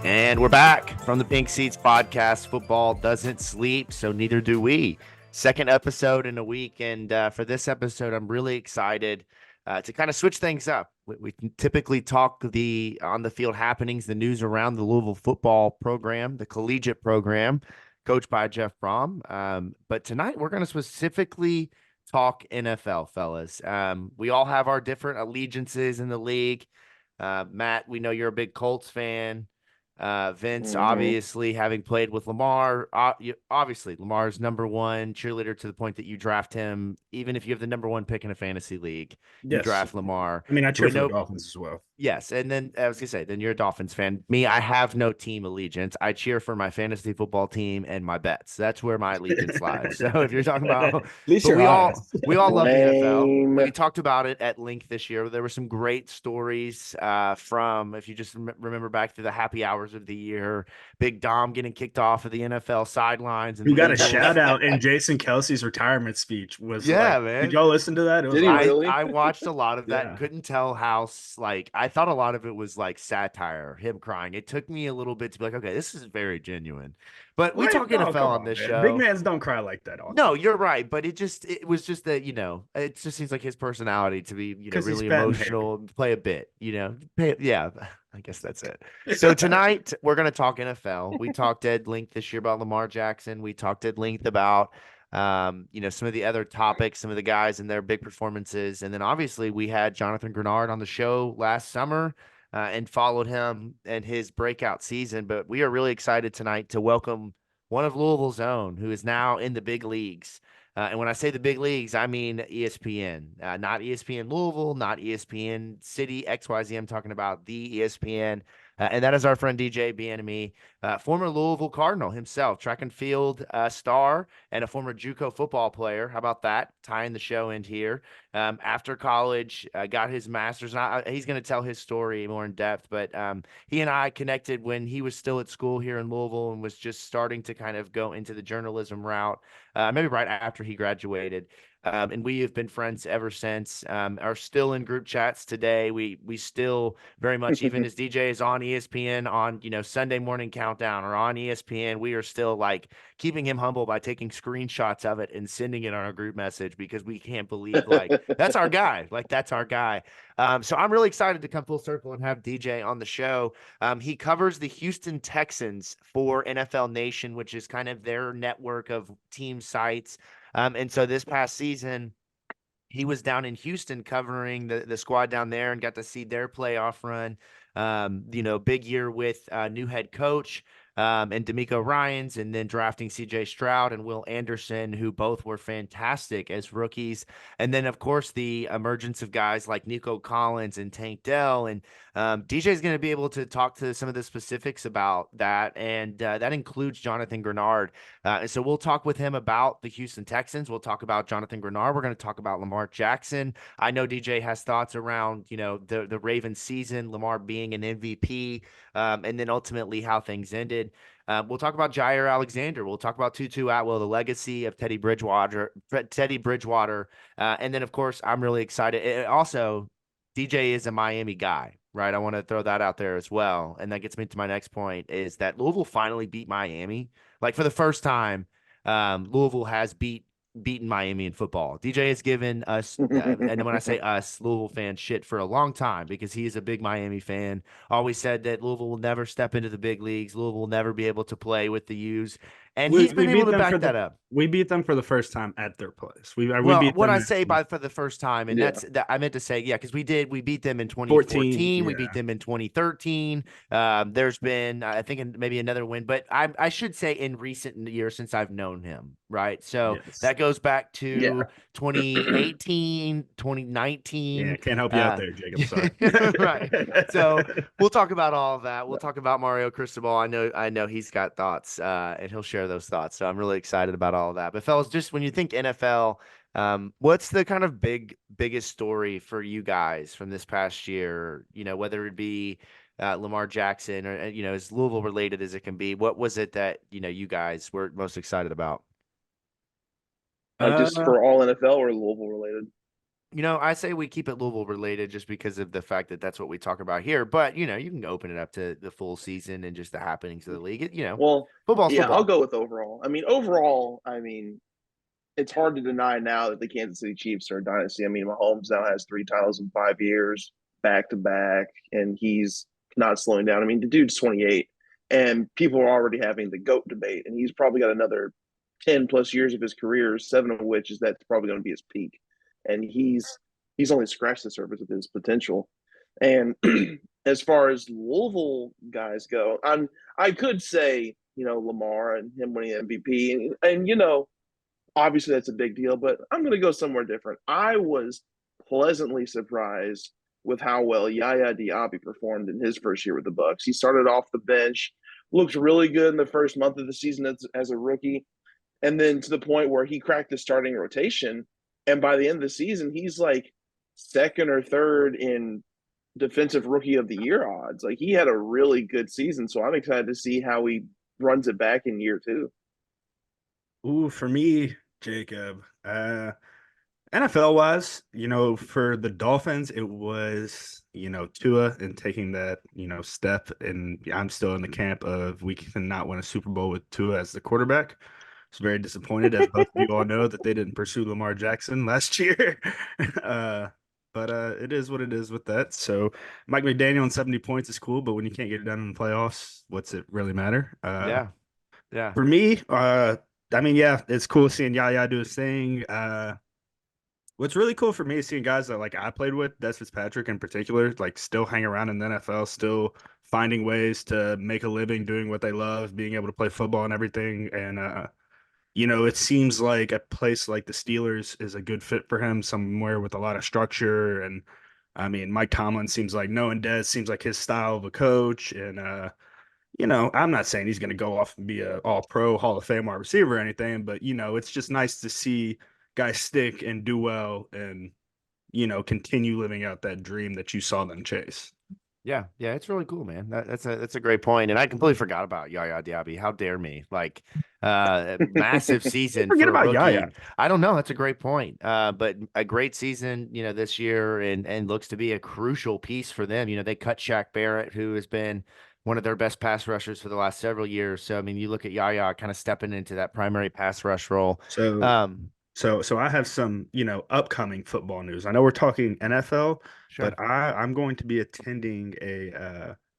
And we're back from the Pink Seats podcast. Football doesn't sleep, so neither do we. Second episode in a week. And for this episode, I'm really excited to kind of switch things up. We typically talk the on the field happenings, the news around the Louisville football program, the collegiate program, coached by Jeff Brom. But tonight, we're going to specifically talk NFL, fellas. We all have our different allegiances in the league. Matt, we know you're a big Colts fan. Vince, obviously, having played with Lamar, obviously Lamar's number one cheerleader to the point that you draft him, even if you have the number one pick in a fantasy league, you draft Lamar. I mean, I cheer for the Dolphins as well. Yes, and then I was gonna say, then you're a Dolphins fan. Me, I have no team allegiance. I cheer for my fantasy football team and my bets. That's where my allegiance lies. So if you're talking about, At least we all love the NFL. Lame. We talked about it at length this year. There were some great stories from, if you just remember back to the happy hours of the year, Big Dom getting kicked off of the NFL sidelines. And You got a shout out in Jason Kelsey's retirement speech. Man. Did y'all listen to that? It was Did he really? I watched a lot of that. Yeah. Couldn't tell how, I thought a lot of it was like satire, him crying. It took me a little bit to be like, okay, this is very genuine. But we talk NFL on this show. Big mans don't cry like that. Often. No, you're right. But it was just that, it just seems like his personality to be, really emotional, play a bit, yeah, I guess that's it. So tonight we're going to talk NFL. We talked at length this year about Lamar Jackson. We talked at length about, some of the other topics, some of the guys and their big performances. And then obviously we had Jonathan Greenard on the show last summer and followed him and his breakout season. But we are really excited tonight to welcome one of Louisville's own who is now in the big leagues. And when I say the big leagues, I mean ESPN, not ESPN Louisville, not ESPN City, XYZ. I'm talking about the ESPN. And that is our friend DJ Bien-Aime, former Louisville Cardinal himself, track and field star, and a former JUCO football player. How about that? Tying the show in here. After college, got his master's. He's going to tell his story more in depth, but he and I connected when he was still at school here in Louisville and was just starting to kind of go into the journalism route, maybe right after he graduated. And we have been friends ever since, are still in group chats today. We still very much, even as DJ is on ESPN on, Sunday morning countdown or on ESPN, we are still like keeping him humble by taking screenshots of it and sending it on our group message because we can't believe that's our guy. That's our guy. So I'm really excited to come full circle and have DJ on the show. He covers the Houston Texans for NFL Nation, which is kind of their network of team sites. And so this past season, he was down in Houston covering the squad down there and got to see their playoff run. Big year with new head coach and DeMeco Ryans, and then drafting CJ Stroud and Will Anderson, who both were fantastic as rookies. And then, of course, the emergence of guys like Nico Collins and Tank Dell. And DJ is going to be able to talk to some of the specifics about that. And that includes Jonathan Greenard. And so we'll talk with him about the Houston Texans. We'll talk about Jonathan Greenard. We're going to talk about Lamar Jackson. I know DJ has thoughts around, the Ravens season, Lamar being an MVP, and then ultimately how things ended. We'll talk about Jaire Alexander. We'll talk about Tutu Atwell, the legacy of Teddy Bridgewater. And then, of course, I'm really excited. Also, DJ is a Miami guy, right? I want to throw that out there as well. And that gets me to my next point is that Louisville finally beat Miami. For the first time, Louisville has beaten Miami in football. DJ has given us, and when I say us, Louisville fans shit for a long time because he is a big Miami fan. Always said that Louisville will never step into the big leagues. Louisville will never be able to play with the U's. And he's been able to back that up. We beat them for the first time at their place. For the first time, and I meant to say, because we beat them in 2014. We beat them in 2013. There's been, I think, maybe another win, but I should say in recent years since I've known him, right? So that goes back to 2018, 2019. Yeah, can't help you out there, Jacob. Sorry. Right. So we'll talk about all of that. We'll talk about Mario Cristobal. I know he's got thoughts, and he'll share those thoughts. So I'm really excited about all of that. But fellas, just when you think NFL, what's the kind of biggest story for you guys from this past year? Whether it be Lamar Jackson or as Louisville related as it can be. What was it that you guys were most excited about? Just for all NFL or Louisville related? I say we keep it Louisville related just because of the fact that that's what we talk about here. But, you can open it up to the full season and just the happenings of the league. Well, Football's yeah, I'll football. go with overall. I mean, it's hard to deny now that the Kansas City Chiefs are a dynasty. I mean, Mahomes now has 3 titles in 5 years, back to back, and he's not slowing down. I mean, the dude's 28, and people are already having the GOAT debate, and he's probably got another 10 plus years of his career, 7 of which is that's probably going to be his peak. And he's only scratched the surface of his potential. And as far as Louisville guys go, I could say, Lamar and him winning MVP, and obviously that's a big deal, but I'm going to go somewhere different. I was pleasantly surprised with how well Yaya Diaby performed in his first year with the Bucks. He started off the bench, looked really good in the first month of the season as a rookie, and then to the point where he cracked the starting rotation. And by the end of the season, he's like second or third in defensive rookie of the year odds. Like, he had a really good season, so I'm excited to see how he runs it back in year 2. Ooh, for me, Jacob, NFL wise, for the Dolphins, it was, Tua and taking that, step. And I'm still in the camp of we cannot win a Super Bowl with Tua as the quarterback. I was very disappointed, as both of you all know, that they didn't pursue Lamar Jackson last year. But it is what it is with that. So Mike McDaniel and 70 points is cool, but when you can't get it done in the playoffs, what's it really matter? Yeah. Yeah. For me, yeah, it's cool seeing Yaya do his thing. What's really cool for me is seeing guys that like I played with, Des Fitzpatrick in particular, like still hang around in the NFL, still finding ways to make a living doing what they love, being able to play football and everything. And it seems like a place like the Steelers is a good fit for him, somewhere with a lot of structure. And I mean, Mike Tomlin seems like knowing Des seems like his style of a coach. And I'm not saying he's going to go off and be a all-pro Hall of Fame wide receiver or anything, but it's just nice to see guys stick and do well and continue living out that dream that you saw them chase. Yeah, it's really cool, man. That's a great point, and I completely forgot about Yaya Diaby. How dare me? Like, massive season Forget for a about rookie. Yaya. I don't know. That's a great point. But a great season, this year, and looks to be a crucial piece for them. They cut Shaq Barrett, who has been one of their best pass rushers for the last several years. So, I mean, you look at Yaya kind of stepping into that primary pass rush role. So I have some, upcoming football news. I know we're talking NFL, sure. but I'm going to be attending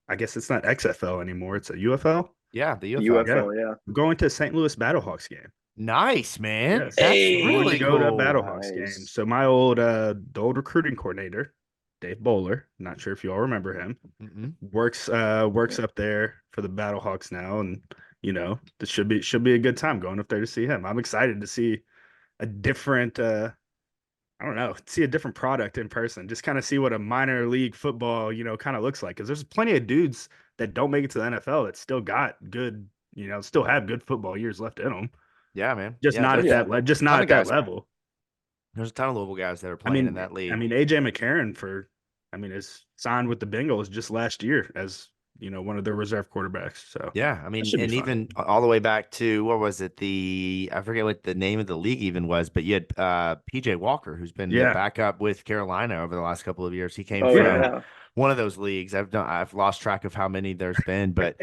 I guess it's not XFL anymore. It's a UFL. Yeah, the UFL. Yeah. I'm going to St. Louis Battlehawks game. Nice, man. Yes. That's Hey, really go to a cool. Battlehawks game. So my old recruiting coordinator, Dave Bowler, not sure if you all remember him, works up there for the Battlehawks now, and this should be a good time going up there to see him. I'm excited to see a different see a different product in person, just kind of see what a minor league football kind of looks like, because there's plenty of dudes that don't make it to the NFL that still got good, still have good football years left in them. Yeah, man. Just not at that level. There's a ton of Louisville guys that are playing in that league. I mean, AJ McCarron is signed with the Bengals just last year as one of their reserve quarterbacks. So yeah, I mean, and even all the way back to what was it? I forget what the name of the league even was, but you had PJ Walker, who's been the backup with Carolina over the last couple of years. He came from one of those leagues. I've lost track of how many there's been, but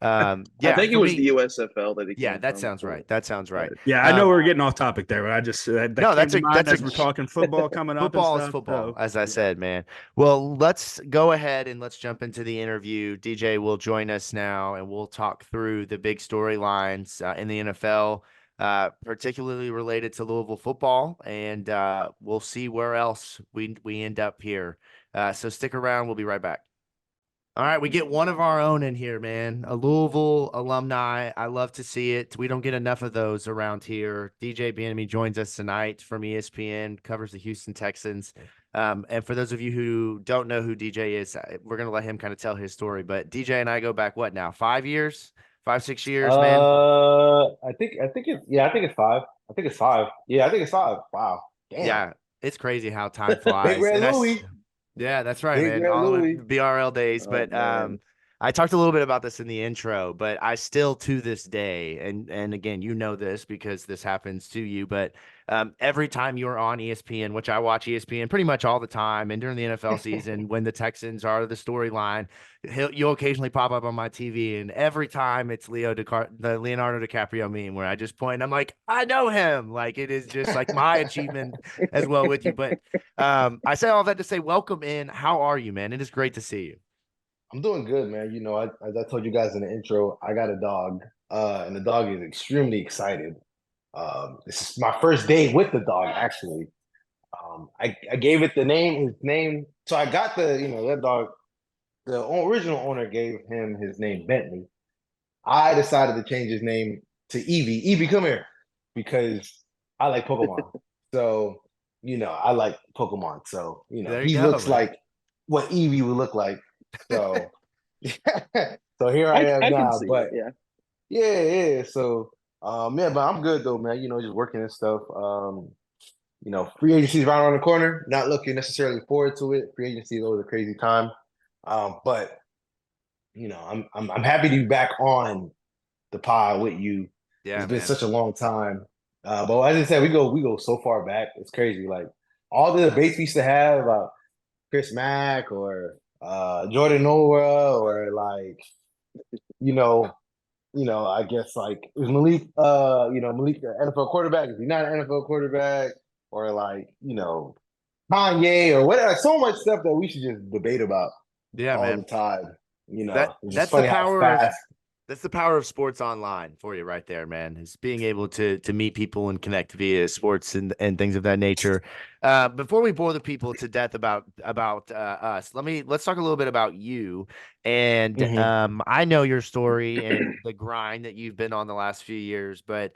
I think it was the USFL that he came that sounds right. That sounds right. Yeah, I know we're getting off topic there, but I just that's we're talking football coming up. Football is football, as I said, man. Well, let's go ahead and let's jump into the interview. DJ will join us now, and we'll talk through the big storylines in the NFL, particularly related to Louisville football, and we'll see where else we end up here. So stick around. We'll be right back. All right, we get one of our own in here, man. A Louisville alumni. I love to see it. We don't get enough of those around here. DJ Bien-Aime joins us tonight from ESPN, covers the Houston Texans. And for those of you who don't know who DJ is, we're going to let him kind of tell his story. But DJ and I go back, what now, 5 years? 6 years, man? I think it's 5. I think it's 5. Yeah, I think it's 5. Wow. Damn. Yeah, it's crazy how time flies. Big Red Louis. Yeah, that's right, man. All the BRL days. But I talked a little bit about this in the intro, but I still to this day, and again, you know this because this happens to you, but every time you're on ESPN, which I watch ESPN pretty much all the time, and during the NFL season, when the Texans are the storyline, you'll occasionally pop up on my TV, and every time it's the Leonardo DiCaprio meme where I just point, and I'm like, I know him. Like it is just like my achievement as well with you. But I say all that to say, welcome in. How are you, man? It is great to see you. I'm doing good, man. As I told you guys in the intro, I got a dog, and the dog is extremely excited. This is my first day with the dog, actually. I gave it his name. So I got that dog, the original owner gave him his name, Bentley. I decided to change his name to Eevee. Eevee, come here, because I like Pokemon. So, I like Pokemon. So, he looks like what Eevee would look like. So, so here I am now. But yeah. So, but I'm good though, man. Just working and stuff. Free agency is right around the corner. Not looking necessarily forward to it. Free agency is always a crazy time. But I'm happy to be back on the pod with you. Yeah, it's been such a long time. But as I said, we go so far back. It's crazy. Like all the debates we used to have about Chris Mack or Jordan Noah or like, I guess like is Malik, Malik the NFL quarterback? Is he not an NFL quarterback? Or like, Kanye or whatever. So much stuff that we should just debate about all the time. That's the power. That's the power of sports online for you right there, man, is being able to meet people and connect via sports and things of that nature. Before we bore the people to death about us, let's talk a little bit about you. And I know your story and the grind that you've been on the last few years, but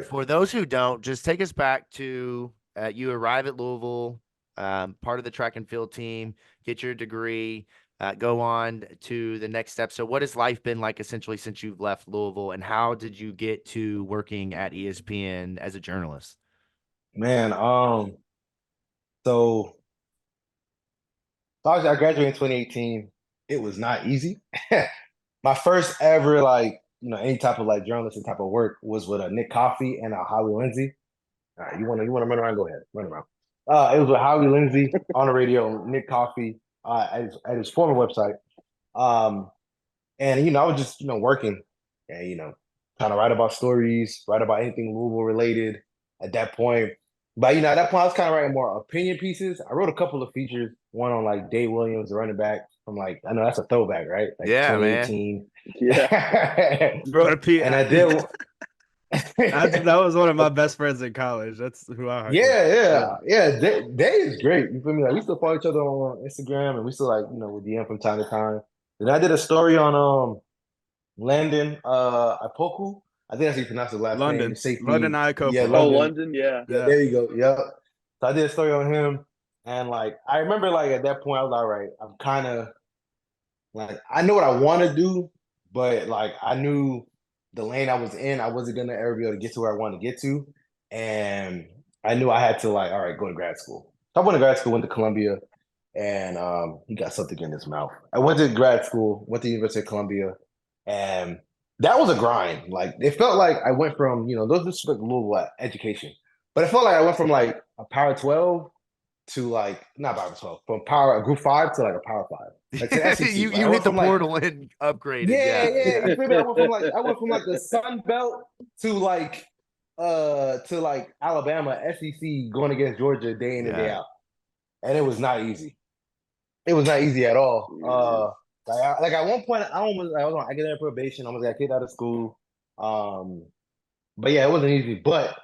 for those who don't, just take us back to you arrive at Louisville, part of the track and field team, get your degree. Go on to the next step. So what has life been like essentially since you've left Louisville, and how did you get to working at ESPN as a journalist? Man, so obviously I graduated in 2018. It was not easy. My first ever any type of journalistic type of work was with Nick Coffey and Howie Lindsay. All right, you wanna run around? Go ahead, run around. It was with Howie Lindsay on the radio, Nick Coffey. At his former website. And I was just, working and, trying to write about stories, write about anything Louisville related at that point. But, at that point, I was kind of writing more opinion pieces. I wrote a couple of features, one on Dave Williams, the running back from I know that's a throwback, right? Yeah, 2018. Man. Yeah. And I did. That was one of my best friends in college. That's who I heard. Yeah. Dave is great. You feel me? We still follow each other on Instagram, and we still we DM from time to time. And I did a story on Landon Ipoku. I think that's how you pronounce his last name. London Ipoku. Yeah, London. Yeah. There you go. Yep. So I did a story on him, and I remember at that point I was all right. I'm kind of I know what I want to do, but I knew the lane I was in, I wasn't gonna ever be able to get to where I wanted to get to, and I knew I had to all right, go to grad school. So I went to grad school, went to Columbia, and he got something in his mouth. I went to grad school, went to University of Columbia, and that was a grind. It felt like I went from those disrespect Louisville education, but it felt like I went from a Power 12 to not Power 12, from a Group 5 to a Power 5. You hit the portal and upgraded. Yeah. I went from the Sun Belt to Alabama, SEC, going against Georgia day in and day out, and it was not easy. It was not easy at all. At one point, I was on academic probation. I almost got kicked out of school. But yeah, it wasn't easy. But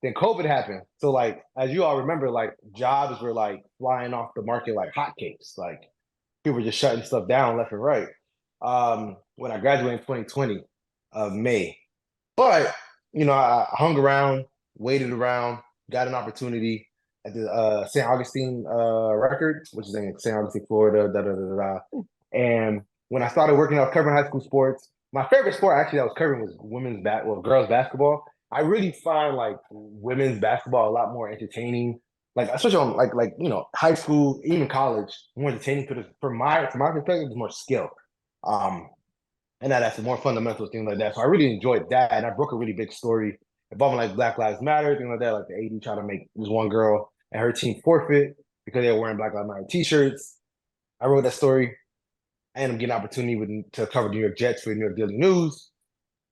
then COVID happened. So as you all remember, jobs were flying off the market like hotcakes. People were just shutting stuff down left and right. When I graduated in 2020 of May. But, I hung around, waited around, got an opportunity at the St. Augustine Record, which is in St. Augustine, Florida, And when I started working, I was covering high school sports. My favorite sport actually I was covering was girls basketball. I really find women's basketball a lot more entertaining. Especially on high school, even college, more entertaining because from my perspective, it's more skill. And that's more fundamental things like that. So I really enjoyed that, and I broke a really big story involving like Black Lives Matter, things like that. Like the AD tried to make this one girl and her team forfeit because they were wearing Black Lives Matter T-shirts. I wrote that story. I ended up getting an opportunity to cover New York Jets for the New York Daily News.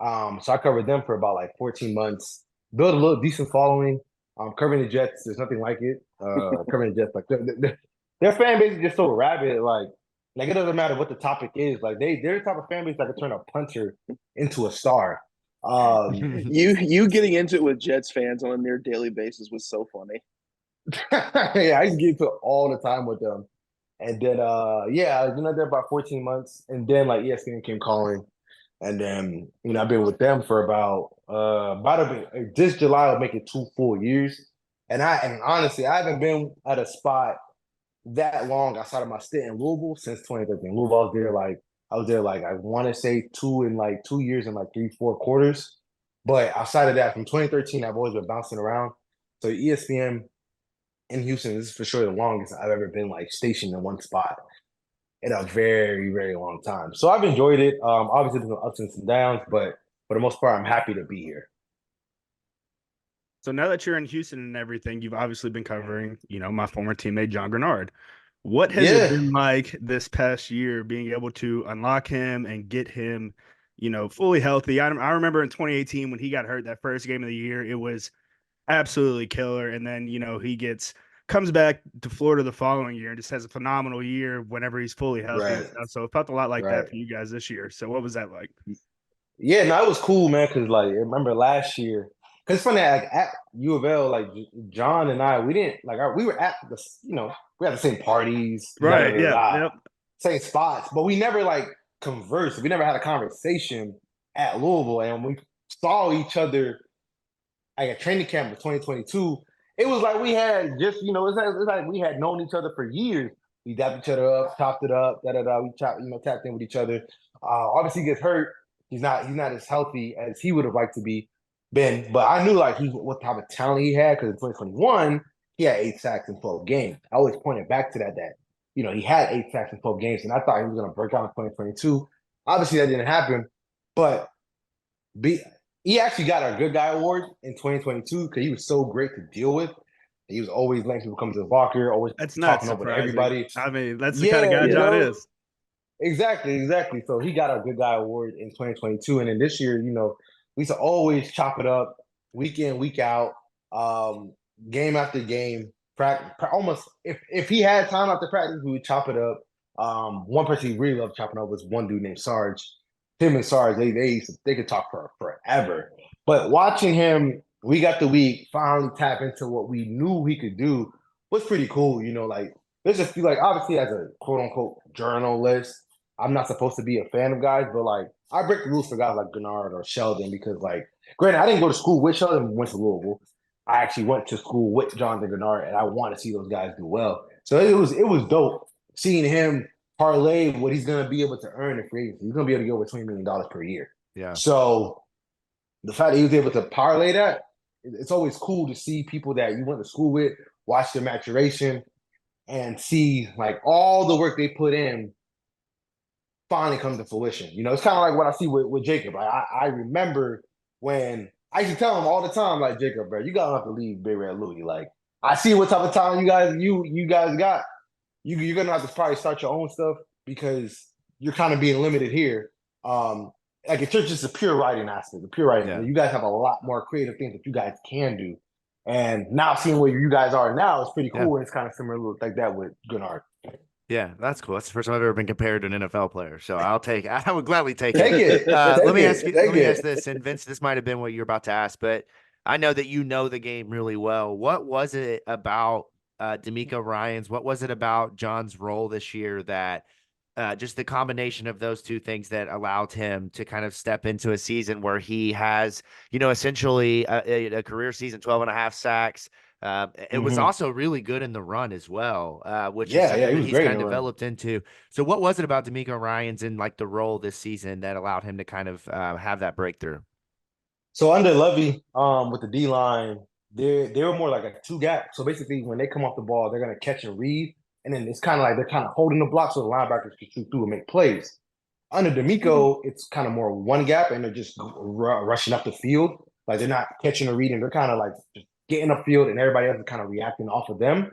So I covered them for about like 14 months. Built a little decent following. Covering the Jets, there's nothing like it. Covering the Jets, like their fan base is just so rabid. Like it doesn't matter what the topic is. Like they're the type of fan base that could turn a punter into a star. You getting into it with Jets fans on a near daily basis was so funny. Yeah, I used to get into it all the time with them. And then yeah, I've been there about 14 months. And then like ESPN came calling. And then, I've been with them for about this July will make it 2 full years. And honestly, I haven't been at a spot that long outside of my stint in Louisville since 2013. Louisville, I was there like I want to say 2 years and like 3-4 quarters. But outside of that, from 2013, I've always been bouncing around. So ESPN in Houston, this is for sure the longest I've ever been like stationed in one spot in a very, very long time. So I've enjoyed it. Obviously, there's some ups and some downs, but for the most part, I'm happy to be here. So now that you're in Houston and everything, you've obviously been covering, my former teammate, Jon Greenard. What has it been like this past year being able to unlock him and get him, fully healthy? I remember in 2018 when he got hurt that first game of the year, it was absolutely killer. And then, he comes back to Florida the following year and just has a phenomenal year whenever he's fully healthy. Right. So it felt a lot like that for you guys this year. So what was that like? Yeah, no, it was cool, man. Because like, I remember last year. Because it's funny, like at U of L, like John and I, we didn't like we were at the, we had the same parties, right? Yeah, same spots, but we never like conversed. We never had a conversation at Louisville, and we saw each other like at training camp in 2022. It was like we had just, it's like we had known each other for years. We dapped each other up, chopped it up, We tapped in with each other. Obviously, he gets hurt. He's not as healthy as he would have liked to be. But I knew like what type of talent he had, because in 2021 he had 8 sacks in 12 games. I always pointed back to that he had 8 sacks in 12 games, and I thought he was going to break out in 2022. Obviously, that didn't happen, but he actually got a good guy award in 2022 because he was so great to deal with. He was always letting people come to the locker, always talking over everybody. I mean, that's the kind of guy Jon is. Exactly. So he got a good guy award in 2022, and then this year, we used to always chop it up week in, week out, game after game. Almost if he had time after practice, we would chop it up. One person he really loved chopping up was one dude named Sarge. Him and Sarge, they could talk for forever. But watching him week after week finally tap into what we knew he could do was pretty cool. Like there's a few, like obviously as a quote unquote journalist, I'm not supposed to be a fan of guys, but like I break the rules for guys like Greenard or Sheldon because, like, granted, I didn't go to school with Sheldon, went to Louisville. I actually went to school with Jonathan Greenard, and I want to see those guys do well. So it was dope seeing him parlay what he's going to be able to earn in free agency. He's going to be able to get over $20 million per year. Yeah. So the fact that he was able to parlay that, it's always cool to see people that you went to school with, watch their maturation, and see like all the work they put in finally comes to fruition. It's kind of like what I see with Jacob. I remember when I used to tell him all the time, like, Jacob, bro, you gotta have to leave Big Red Louie. Like, I see what type of talent you guys got. You're gonna have to probably start your own stuff because you're kind of being limited here. Like it's just a pure writing aspect, the pure writing. Yeah. You guys have a lot more creative things that you guys can do. And now seeing where you guys are now is pretty cool. Yeah. And it's kind of similar like that with Greenard. Yeah, that's cool. That's the first time I've ever been compared to an NFL player. So I would gladly take it. Take let me ask this, and Vince, this might have been what you're about to ask, but I know that you know the game really well. What was it about DeMeco Ryans? What was it about Jon's role this year that just the combination of those two things that allowed him to kind of step into a season where he has, essentially a career season, 12.5 sacks. It was also really good in the run as well, which is something that he's kind of developed into. So what was it about DeMeco Ryans in like the role this season that allowed him to kind of have that breakthrough? So under Levy, with the D-line, they were more like a 2-gap. So basically when they come off the ball, they're going to catch and read. And then it's kind of like they're kind of holding the block so the linebackers can shoot through and make plays. Under DeMeco, it's kind of more one gap, and they're just rushing up the field. Like they're not catching or reading. They're kind of like just getting up field, and everybody else is kind of reacting off of them.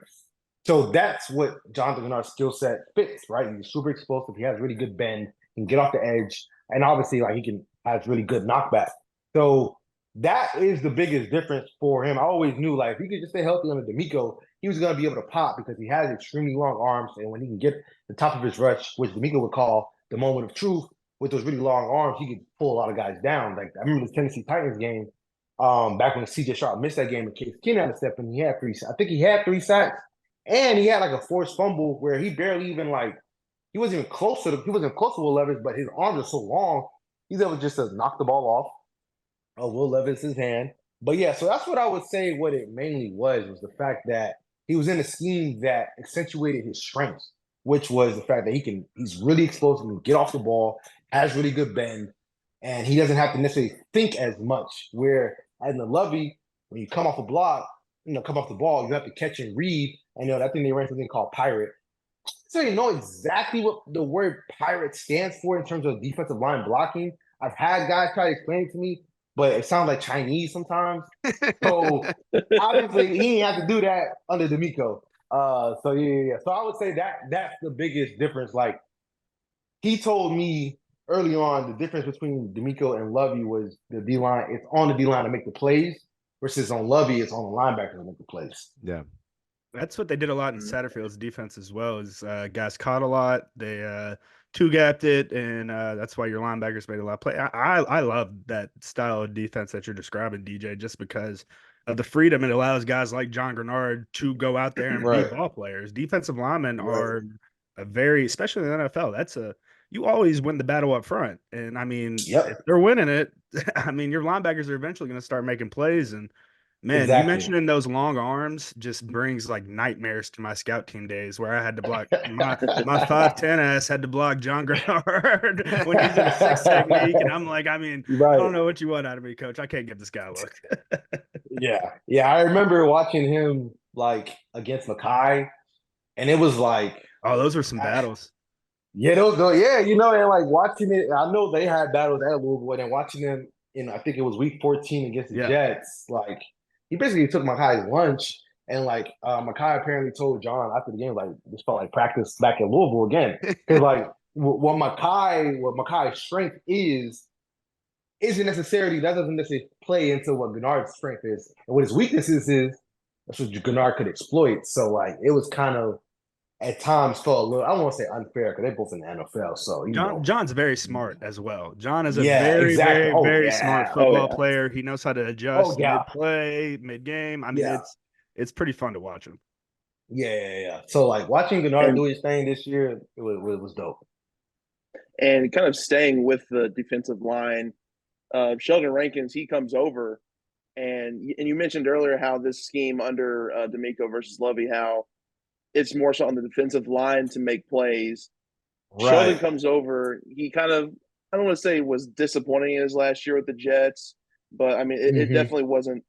So that's what Jonathan Greenard's skill set fits, right? He's super explosive. He has really good bend. He can get off the edge, and obviously, like he has really good knockback. So that is the biggest difference for him. I always knew, like, if he could just stay healthy under DeMeco, he was going to be able to pop because he has extremely long arms, and when he can get the top of his rush, which DeMeco would call the moment of truth, with those really long arms, he could pull a lot of guys down. Like I remember the Tennessee Titans game, back when CJ Sharp missed that game, and Case Keenum had to step in. I think he had 3 sacks. And he had like a forced fumble where he barely even he wasn't even close to Will Levis, but his arms are so long, he's able just to knock the ball off of Will Levis's hand. But yeah, so that's what I would say what it mainly was the fact that he was in a scheme that accentuated his strengths, which was the fact that he's really explosive, can get off the ball, has really good bend, and he doesn't have to necessarily think as much. Where in the Lovey, when you come off a block, come off the ball, you have to catch and read. And I think they ran something called pirate. So you know exactly what the word pirate stands for in terms of defensive line blocking. I've had guys try to explain it to me, but it sounds like Chinese sometimes. So obviously he didn't have to do that under DeMeco. So yeah. So I would say that's the biggest difference. Like he told me early on, the difference between DeMeco and Lovey was the D-line. It's on the D-line to make the plays versus on Lovey, it's on the linebacker to make the plays. Yeah. That's what they did a lot in Satterfield's defense as well. Is guys caught a lot. They two-gapped it, and that's why your linebackers made a lot of play. I love that style of defense that you're describing, DJ, just because of the freedom it allows guys like Jon Greenard to go out there and be ball players. Defensive linemen are especially in the NFL, you always win the battle up front. And I mean, if they're winning it, I mean, your linebackers are eventually going to start making plays. And man, you mentioning those long arms just brings like nightmares to my scout team days where I had to block my 5'10" ass had to block Jon Greenard when he's in a 6 technique. And I'm like, I mean, I don't know what you want out of me, coach. I can't give this guy a look. Yeah. I remember watching him like against Mackay, and it was like, oh, those were some battles. Yeah, and like watching it, I know they had battles at Louisville, and watching them in, I think it was week 14 against the Jets, like he basically took Mackay's lunch, and like Mackay apparently told Jon after the game, like this felt like practice back at Louisville again, because like what Mackay's strength isn't necessarily, that doesn't necessarily play into what Greenard's strength is, and what his weaknesses is. That's what Greenard could exploit. So like it was kind of, at times felt a little, I don't want to say unfair because they're both in the NFL. So Jon's very smart as well. Jon is a very smart football player. He knows how to adjust mid-play, mid-game. I mean, it's pretty fun to watch him. Yeah. So like watching Greenard do his thing this year, it was dope. And kind of staying with the defensive line, Sheldon Rankins, he comes over, and you mentioned earlier how this scheme under DeMeco versus Lovey, how it's more so on the defensive line to make plays. Right. Sheldon comes over. He kind of, I don't want to say was disappointing in his last year with the Jets, but I mean, it definitely wasn't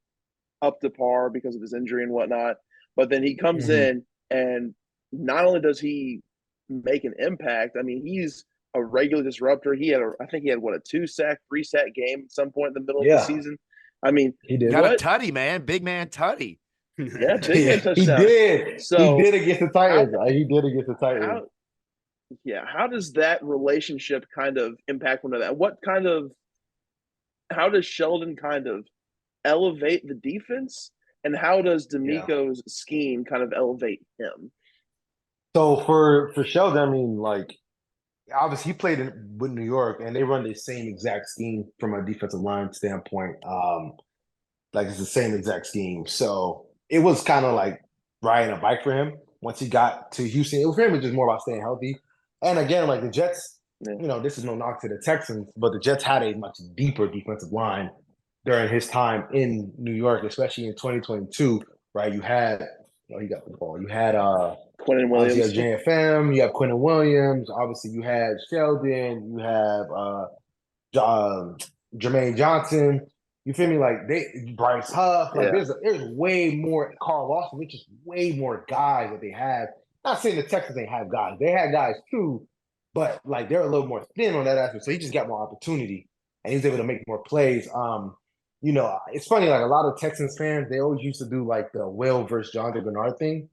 up to par because of his injury and whatnot. But then he comes in, and not only does he make an impact, I mean, he's a regular disruptor. I think he had a 2-sack, 3-sack game at some point in the middle of the season. I mean, he did. Got a tutty, man. Big man tutty. Yeah, big touchdown. He did. So he did against the Titans. How does that relationship kind of impact one of that? How does Sheldon kind of elevate the defense, and how does DeMeco's scheme kind of elevate him? So for Sheldon, I mean, like obviously he played with New York, and they run the same exact scheme from a defensive line standpoint. Like it's the same exact scheme. So it was kind of like riding a bike for him once he got to Houston. It was for him, it was just more about staying healthy. And again, like the Jets, this is no knock to the Texans, but the Jets had a much deeper defensive line during his time in New York, especially in 2022, right? You had, he got the ball. You had Quinnen Williams. You had JFM, you have Quinnen Williams. Obviously, you had Sheldon, you have Jermaine Johnson. You feel me? Like Bryce Huff. Like there's way more. Carl Lawson. There's just way more guys that they have. Not saying the Texans ain't have guys. They had guys too, but like they're a little more thin on that aspect. So he just got more opportunity and he was able to make more plays. It's funny, like a lot of Texans fans, they always used to do like the Will versus Jonathan Greenard thing.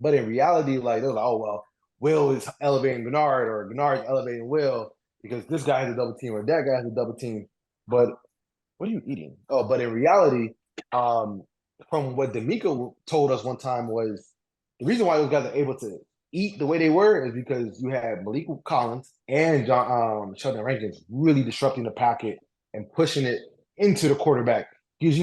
But in reality, like they're like, oh well, Will is elevating Greenard or Greenard is elevating Will because this guy has a double team or that guy has a double team. But what are you eating? Oh, but in reality, from what DeMeco told us one time was the reason why those guys are able to eat the way they were is because you had Malik Collins and Sheldon Rankins really disrupting the pocket and pushing it into the quarterback. Because,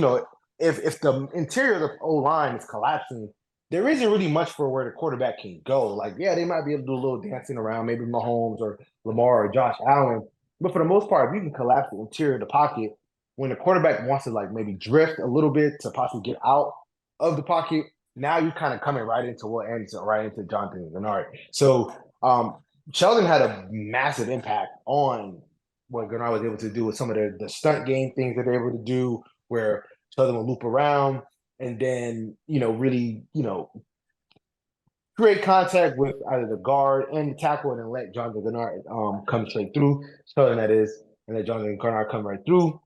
if the interior of the O-line is collapsing, there isn't really much for where the quarterback can go. Like, yeah, they might be able to do a little dancing around, maybe Mahomes or Lamar or Josh Allen. But for the most part, if you can collapse the interior of the pocket, when the quarterback wants to like maybe drift a little bit to possibly get out of the pocket, now you're kind of coming right into Jonathan Greenard. So Sheldon had a massive impact on what Greenard was able to do with some of the stunt game things that they're able to do, where Sheldon will loop around and then, really, create contact with either the guard and the tackle and then let Jonathan Greenard come straight through. Sheldon, that is, and let Jonathan Greenard come right through.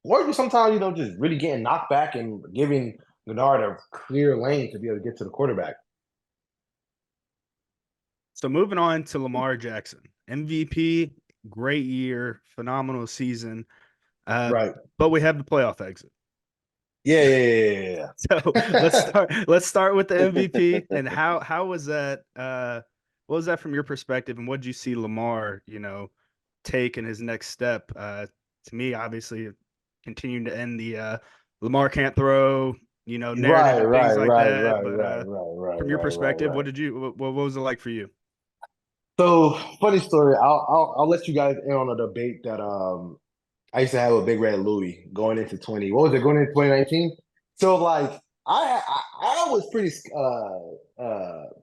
Or sometimes, just really getting knocked back and giving Greenard a clear lane to be able to get to the quarterback. So moving on to Lamar Jackson, MVP, great year, phenomenal season. Right. But we have the playoff exit. Yeah. So let's start with the MVP and how was that? What was that from your perspective, and what did you see Lamar, take in his next step? To me, obviously, continuing to end the Lamar can't throw, narrative and things like that. From your perspective, what was it like for you? So funny story. I'll let you guys in on a debate that I used to have with Big Red Louie going into 2019. So like I was pretty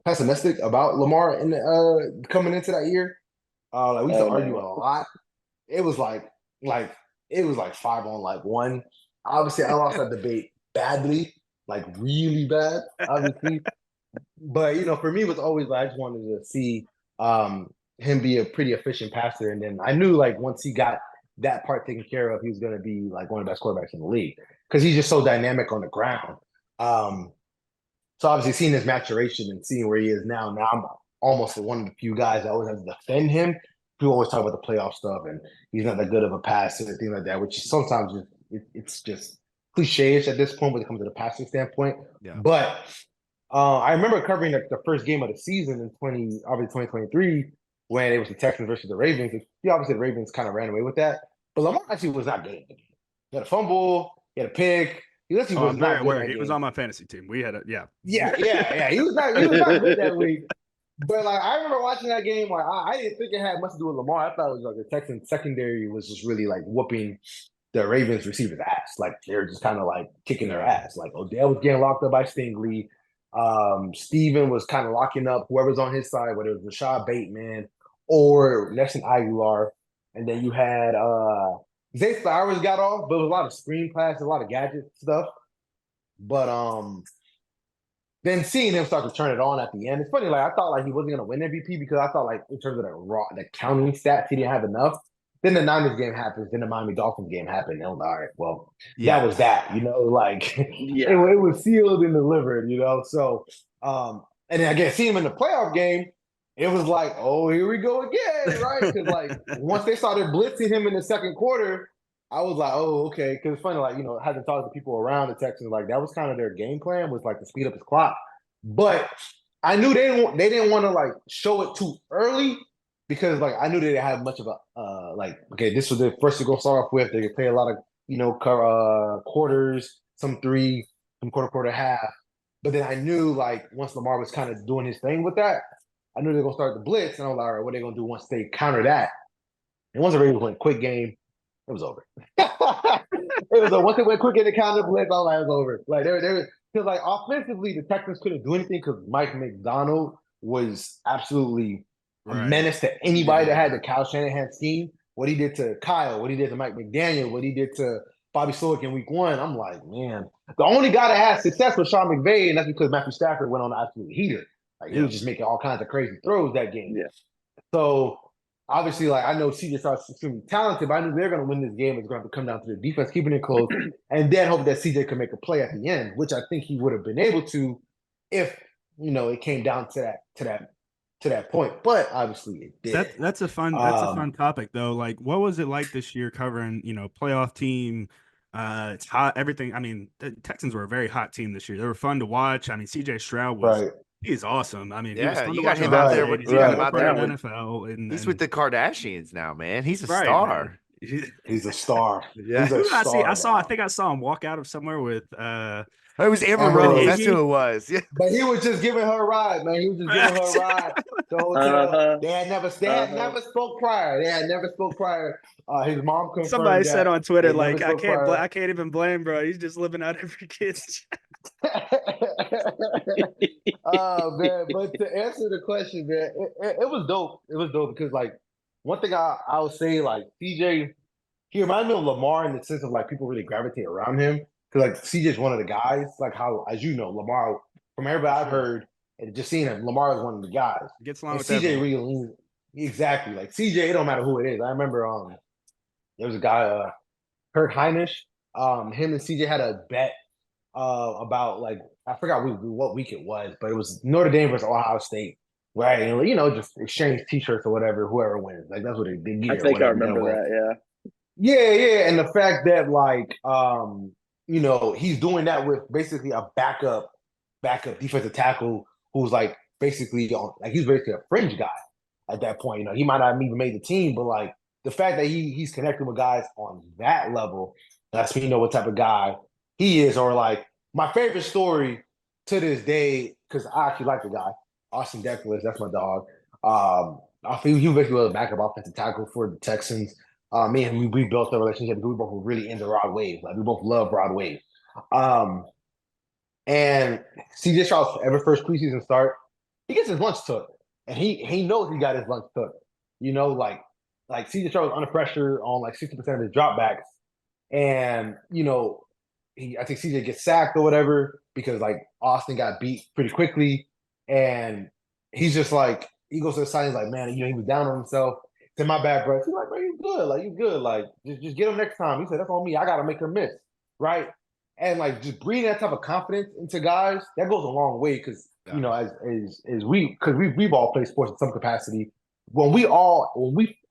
pessimistic about Lamar in coming into that year. Like we used to argue a lot. It was like 5-on-1. Obviously, I lost that debate badly, like really bad, obviously. But for me, it was always like I just wanted to see him be a pretty efficient passer, and then I knew like once he got that part taken care of, he was going to be like one of the best quarterbacks in the league because he's just so dynamic on the ground. So obviously, seeing his maturation and seeing where he is now I'm almost one of the few guys that always have to defend him. People always talk about the playoff stuff, and he's not that good of a passer and things like that, which sometimes it's just cliche-ish at this point when it comes to the passing standpoint. Yeah. But I remember covering the first game of the season in 2023 when it was the Texans versus the Ravens. Obviously, the Ravens kind of ran away with that. But Lamar actually was not good at the game. He had a fumble, he had a pick. He was not good. He was on my fantasy team. We had Yeah. He was not good that week. But like I remember watching that game, like I didn't think it had much to do with Lamar. I thought it was like the Texans secondary was just really like whooping the Ravens receivers' ass. Like they're just kind of like kicking their ass. Like Odell was getting locked up by Stingley. Steven was kind of locking up whoever's on his side, whether it was Rashad Bateman or Nelson Aguilar. And then you had Zay Flowers got off, but it was a lot of screen pass, a lot of gadget stuff. But then seeing him start to turn it on at the end, it's funny. Like I thought, like he wasn't gonna win MVP because I thought, like in terms of the counting stats, he didn't have enough. Then the Niners game happens, then the Miami Dolphins game happened. And I'm like, all right, well, that was that. Like it was sealed and delivered. So and then again, seeing him in the playoff game, it was like, oh, here we go again, right? Because like once they started blitzing him in the second quarter, I was like, oh, okay. Because it's funny, like, having talked to people around the Texans, like that was kind of their game plan was like to speed up his clock. But I knew they didn't want to like show it too early because like I knew they didn't have much of a this was their first to go start off with. They could play a lot of quarters, some three, some quarter half. But then I knew like once Lamar was kind of doing his thing with that, I knew they were gonna start the blitz, and I was like, all right, what are they gonna do once they counter that? And once the Ravens went quick game, it was over. Once it went quick in the counter blitz, I was like, it was over. Like because like offensively, the Texans couldn't do anything because Mike McDonald was absolutely a menace to anybody that had the Kyle Shanahan scheme. What he did to Kyle, what he did to Mike McDaniel, what he did to Bobby Slowick in week 1. I'm like, man, the only guy that had success was Sean McVay, and that's because Matthew Stafford went on an absolute heater. Like he was just making all kinds of crazy throws that game. Yeah. So obviously, like I know CJ Stroud's extremely talented, but I knew they're going to win this game. It's going to have to come down to the defense keeping it close, and then hope that CJ could make a play at the end, which I think he would have been able to if it came down to that point. But obviously, it did. That's a fun topic though. Like, what was it like this year covering playoff team? It's hot. Everything. I mean, the Texans were a very hot team this year. They were fun to watch. I mean, CJ Stroud was. Right. He's awesome. I mean, yeah, he was you got him out there. Right, You got him out there with with NFL. He's with the Kardashians now, man. He's a Right, star. He's a star. Yeah. He's a star. I think I saw him walk out of somewhere with it was Amber Rose. That's who it was. Yeah. But he was just giving her a ride, man. He was just giving her a ride. The hotel. They had never spoke prior. His mom confirmed. Somebody said on Twitter, like, I I can't even blame, bro. He's just living out every kid's. Oh man, but to answer the question, man, it was dope. It was dope because like one thing I would say, like CJ, he reminds me of Lamar in the sense of like people really gravitate around him because like CJ's one of the guys. Like how, as you know, Lamar from everybody I've heard and just seeing him, Lamar is one of the guys. Gets along with CJ really leans exactly like CJ. It don't matter who it is. I remember there was a guy Kurt Heinisch. Him and CJ had a bet about like I forgot what week it was, but it was Notre Dame versus Ohio State, right? And just exchange T-shirts or whatever, whoever wins. Like that's what they get. I think I remember that. Yeah, and the fact that like he's doing that with basically a backup defensive tackle who's like basically he's basically a fringe guy at that point. He might not have even made the team, but like the fact that he's connecting with guys on that level, that's when you know what type of guy he is. Or like my favorite story to this day, because I actually like the guy, Austin Deckles, that's my dog. I feel he basically was a backup offensive tackle for the Texans. Me and we built a relationship because we both were really into Rod Wave. Like we both love Rod Wave. And CJ Stroud's ever first preseason start, he gets his lunch took. And he knows he got his lunch took. Like CJ Stroud was under pressure on like 60% of his dropbacks. And I think CJ gets sacked or whatever because like Austin got beat pretty quickly, and he's just like he goes to the side. He's like, man, he was down on himself. Said, my bad, bro. He's like, man, you good? Like you good? Like just get him next time. He said, that's on me. I gotta make him miss, right? And like just breathing that type of confidence into guys that goes a long way because as we've all played sports in some capacity. When we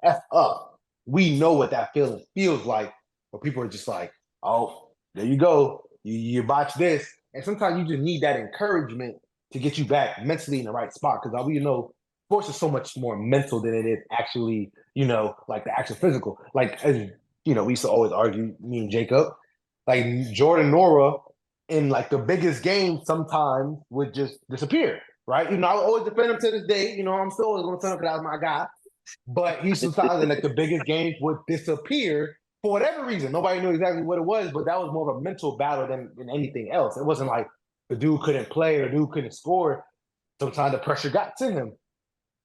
F up, we know what that feeling feels like. Where people are just like, oh. There you go. You botch this. And sometimes you just need that encouragement to get you back mentally in the right spot. Because sports is so much more mental than it is actually, like the actual physical. Like, as we used to always argue, me and Jacob, like Jordan Nora in like the biggest game sometimes would just disappear, right? I always defend him to this day. I'm still always going to tell him because that was my guy. But he sometimes in like the biggest games would disappear. For whatever reason, nobody knew exactly what it was, but that was more of a mental battle than anything else. It wasn't like the dude couldn't play or the dude couldn't score. Sometimes the pressure got to him.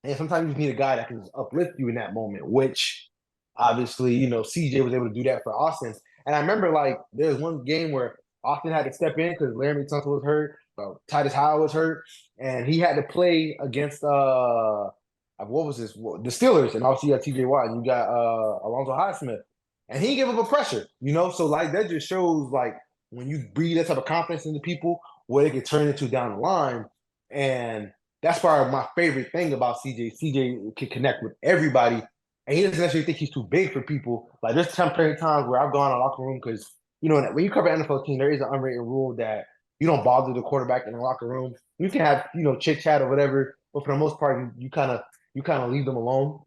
And sometimes you just need a guy that can just uplift you in that moment, which obviously, CJ was able to do that for Austin. And I remember like there was one game where Austin had to step in because Laramie Tunsil was hurt, Titus Howard was hurt, and he had to play against what was this? The Steelers. And obviously you got TJ Watt and you got Alonzo Highsmith. And he gave up a pressure, So like that just shows like when you breathe that type of confidence into people, what it can turn into down the line. And that's part of my favorite thing about CJ. CJ can connect with everybody, and he doesn't necessarily think he's too big for people. Like there's temporary times where I've gone to the locker room because when you cover an NFL team, there is an unwritten rule that you don't bother the quarterback in the locker room. You can have chit chat or whatever, but for the most part, you kind of leave them alone.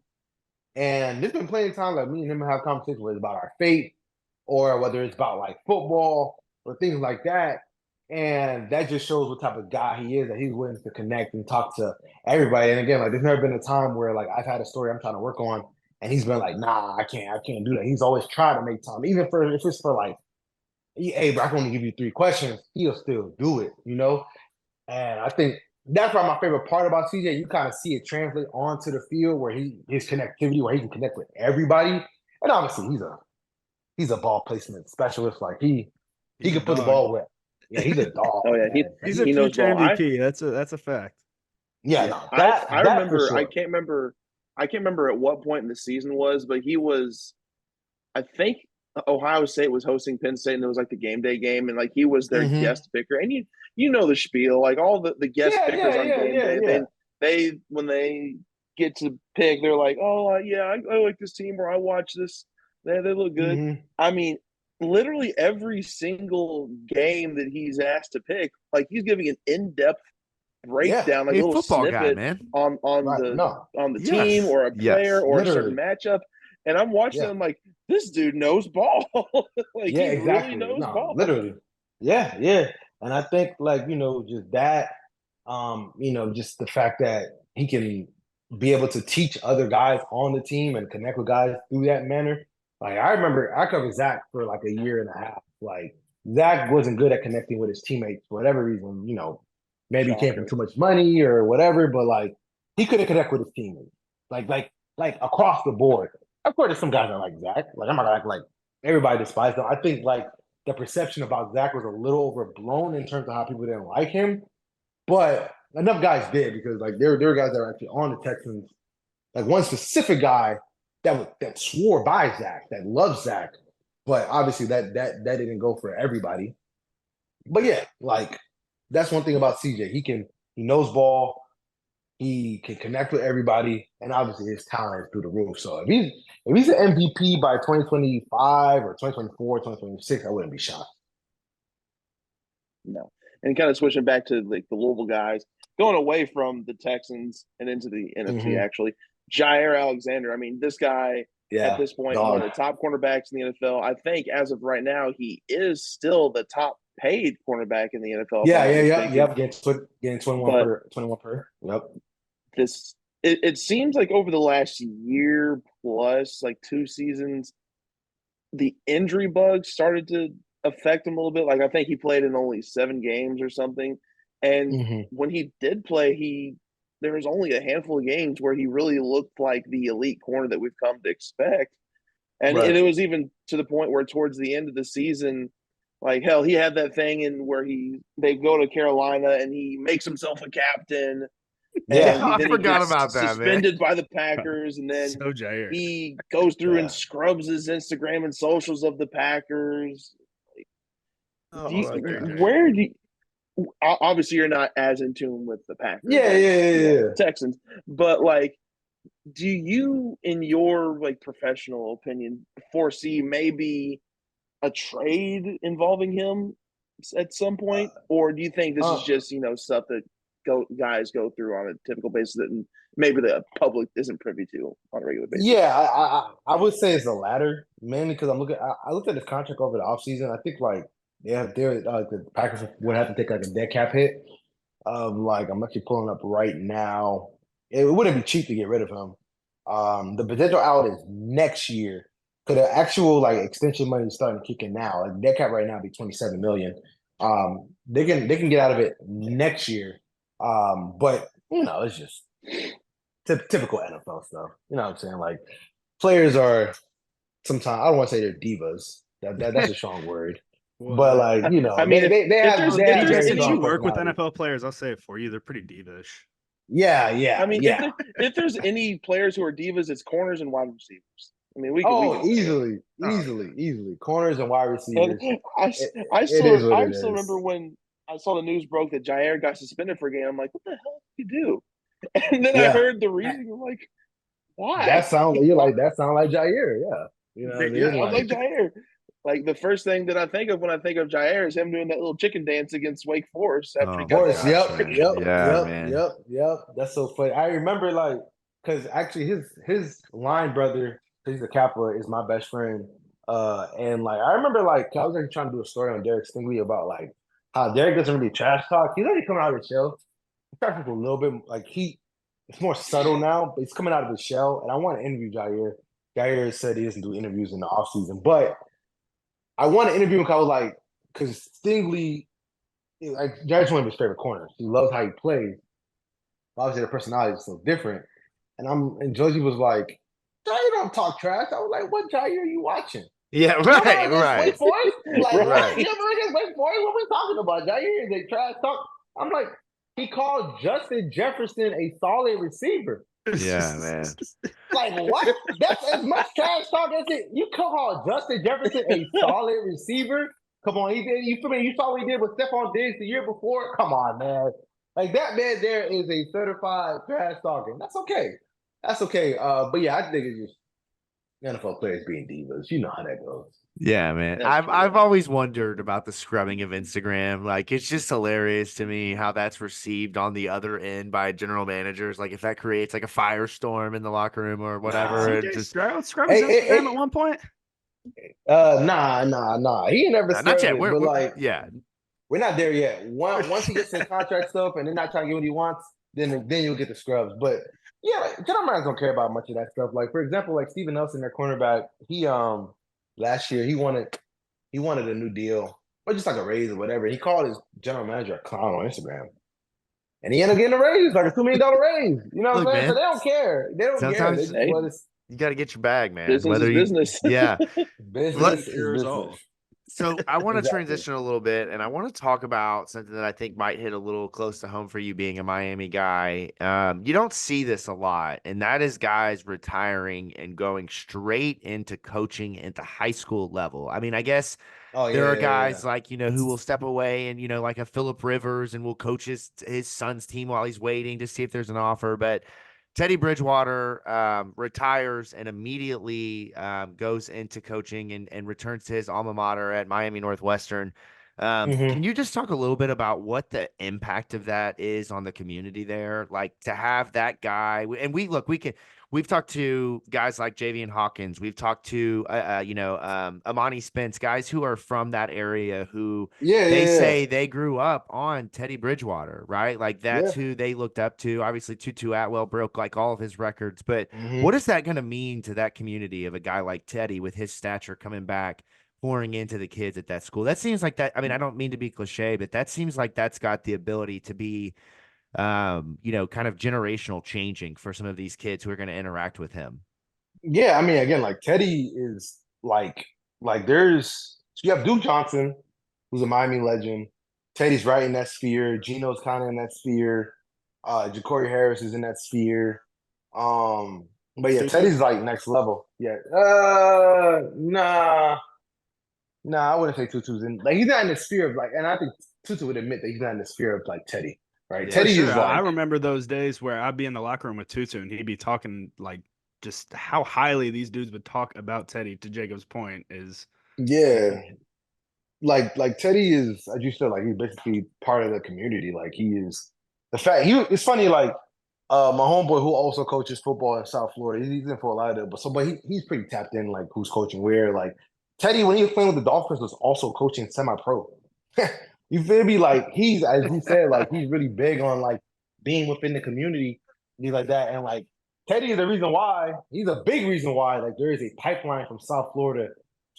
And there's been plenty of times like me and him have conversations whether it's about our fate or whether it's about like football or things like that. And that just shows what type of guy he is, that he's willing to connect and talk to everybody. And again, like there's never been a time where like I've had a story I'm trying to work on and he's been like, nah, I can't do that. He's always tried to make time. Even if it's for like, hey, bro, I can only give you 3 questions, he'll still do it, And I think that's probably my favorite part about CJ. You kind of see it translate onto the field where his connectivity, where he can connect with everybody. And obviously he's a ball placement specialist. Like he can put the ball where. Yeah, he's a dog. Oh yeah, he's a future MVP. That's a fact. Yeah, I remember. Sure. I can't remember. I can't remember at what point in the season was, but he was, I think Ohio State was hosting Penn State, and it was like the game day game, and like he was their guest picker. And you know the spiel, like all the guest pickers on game day. They when they get to pick, they're like, oh yeah, I like this team, or I watch this. They look good. I mean, literally every single game that he's asked to pick, like he's giving an in-depth breakdown, like a little snippet on the team or a player or a certain matchup. And I'm watching them like, this dude knows ball. Like he really knows ball. Literally. Yeah. And I think like, just that, just the fact that he can be able to teach other guys on the team and connect with guys through that manner. Like I remember I covered Zach for like a year and a half. Like Zach wasn't good at connecting with his teammates for whatever reason, maybe he came from too much money or whatever, but like he couldn't connect with his teammates. Like across the board. Of course, there's some guys that like Zach. Like I'm not gonna act like everybody despised him. I think like the perception about Zach was a little overblown in terms of how people didn't like him. But enough guys did, because like there were guys that were actually on the Texans. Like one specific guy that swore by Zach, that loves Zach. But obviously that didn't go for everybody. But yeah, like that's one thing about CJ. He knows ball. He can connect with everybody, and obviously his talent is through the roof. So if he's an MVP by 2025 or 2024, 2026, I wouldn't be shocked. No. And kind of switching back to like the Louisville guys, going away from the Texans and into the NFC, actually, Jaire Alexander. I mean, this guy at this point, one of the top cornerbacks in the NFL. I think as of right now, he is still the top paid cornerback in the NFL. Yep. Getting 21 per. Yep. It seems like over the last year plus, like 2 seasons, the injury bug started to affect him a little bit. Like I think he played in only 7 games or something. And when he did play, there was only a handful of games where he really looked like the elite corner that we've come to expect. And it was even to the point where towards the end of the season, like hell, he had that thing in where they go to Carolina and he makes himself a captain. Yeah, I forgot about that. Suspended by the Packers, and then he goes through and scrubs his Instagram and socials of the Packers. Where do you, obviously you're not as in tune with the Packers, Texans, but like, do you, in your like professional opinion, foresee maybe a trade involving him at some point, or do you think this is just stuff that guys go through on a typical basis that maybe the public isn't privy to on a regular basis? Yeah, I would say it's the latter, mainly because I looked at his contract over the offseason. I think like the Packers would have to take like a dead cap hit. Like I'm actually pulling up right now. It wouldn't be cheap to get rid of him. The potential out is next year. Because the actual like extension money is starting to kick in now. Like dead cap right now be $27 million. They can get out of it next year. But it's just typical NFL stuff. You know what I'm saying? Like players are sometimes, I don't want to say they're divas. That's a strong word. But like, I mean, they have. If you work with NFL players, I'll say it for you. They're pretty divish. Yeah. I mean, if there's any players who are divas, it's corners and wide receivers. I mean, we easily corners and wide receivers. I still remember when I saw the news broke that Jaire got suspended for a game. I'm like, what the hell did he do? And then I heard the reason. I'm like, why? That sounds like Jaire. Yeah, I'm like Jaire. Like the first thing that I think of when I think of Jaire is him doing that little chicken dance against Wake Forest. Yep. That's so funny. I remember like because actually his line brother, he's a Kappa, is my best friend. And like I remember like I was actually trying to do a story on Derek Stingley about like how Derek doesn't really trash talk. He's already coming out of his shell. He trash talk a little bit. Like it's more subtle now, but he's coming out of his shell. And I want to interview Jaire. Jaire said he doesn't do interviews in the offseason, but I want to interview him because Stingley, like Jaire's one of his favorite corners. He loves how he plays. Obviously, the personality is so different. And Josie was like, Jaire don't talk trash. I was like, what Jaire are you watching? Yeah, right. Wake Forest? Like, right. You ever against Wake Forest? What we talking about? Jaire is a trash talk. I'm like, he called Justin Jefferson a solid receiver. Yeah, man. Like, what? That's as much trash talk as it. You call Justin Jefferson a solid receiver? Come on, he did. You feel me? You saw what he did with Stephon Diggs the year before. Come on, man. Like that man there is a certified trash talker. That's okay. That's okay. But yeah, I think it's just NFL players being divas. You know how that goes. Yeah, man. I've always wondered about the scrubbing of Instagram. Like, it's just hilarious to me how that's received on the other end by general managers. Like, if that creates like a firestorm in the locker room or whatever. CJ scrub his Instagram at one point. Nah. He ain't never not yet. but like, yeah, we're not there yet. Once he gets the contract stuff and they're not trying to get what he wants, then you'll get the scrubs. But yeah, like, general managers don't care about much of that stuff. Like, for example, like Steven Nelson, their cornerback, he last year he wanted a new deal or just like a raise or whatever. He called his general manager a clown on Instagram. And he ended up getting a raise, like a $2 million raise. You know what I'm saying? Man, so they don't care. They don't care. You got to get your bag, man. Business is business. Yeah. Business is business. So I want to transition a little bit, and I want to talk about something that I think might hit a little close to home for you being a Miami guy. You don't see this a lot, and that is guys retiring and going straight into coaching at the high school level. I mean, I guess there are guys like, who will step away and, like a Phillip Rivers and will coach his son's team while he's waiting to see if there's an offer. But Teddy Bridgewater retires and immediately goes into coaching and returns to his alma mater at Miami Northwestern. Can you just talk a little bit about what the impact of that is on the community there? Like, to have that guy, and we've talked to guys like Javian Hawkins. We've talked to, Amani Spence, guys who are from that area who say they grew up on Teddy Bridgewater, right? Like, that's who they looked up to. Obviously, Tutu Atwell broke like all of his records, but what is that going to mean to that community of a guy like Teddy with his stature coming back, pouring into the kids at that school? That seems like that. I mean, I don't mean to be cliche, but that seems like that's got the ability to be kind of generational changing for some of these kids who are going to interact with him. Yeah, I mean, again, like Teddy is like you have Duke Johnson, who's a Miami legend. Teddy's right in that sphere. Gino's kind of in that sphere. Ja'Cory Harris is in that sphere. But yeah, Teddy's like next level. Yeah. Nah, I wouldn't say Tutu's in. Like, he's not in the sphere of like, and I think Tutu would admit that he's not in the sphere of like Teddy. Right, yeah, Teddy is like. I remember those days where I'd be in the locker room with Tutu and he'd be talking like just how highly these dudes would talk about Teddy. To Jacob's point is, like Teddy is, as you said, like he's basically part of the community. Like, he is the fact. It's funny, like my homeboy who also coaches football in South Florida. He's in for a lot of it, but he's pretty tapped in, like who's coaching where. Like Teddy, when he was playing with the Dolphins, was also coaching semi-pro. You feel me? Like, he's, as you said, like he's really big on like being within the community, things like that. And like Teddy is the reason why, he's a big reason why like there is a pipeline from South Florida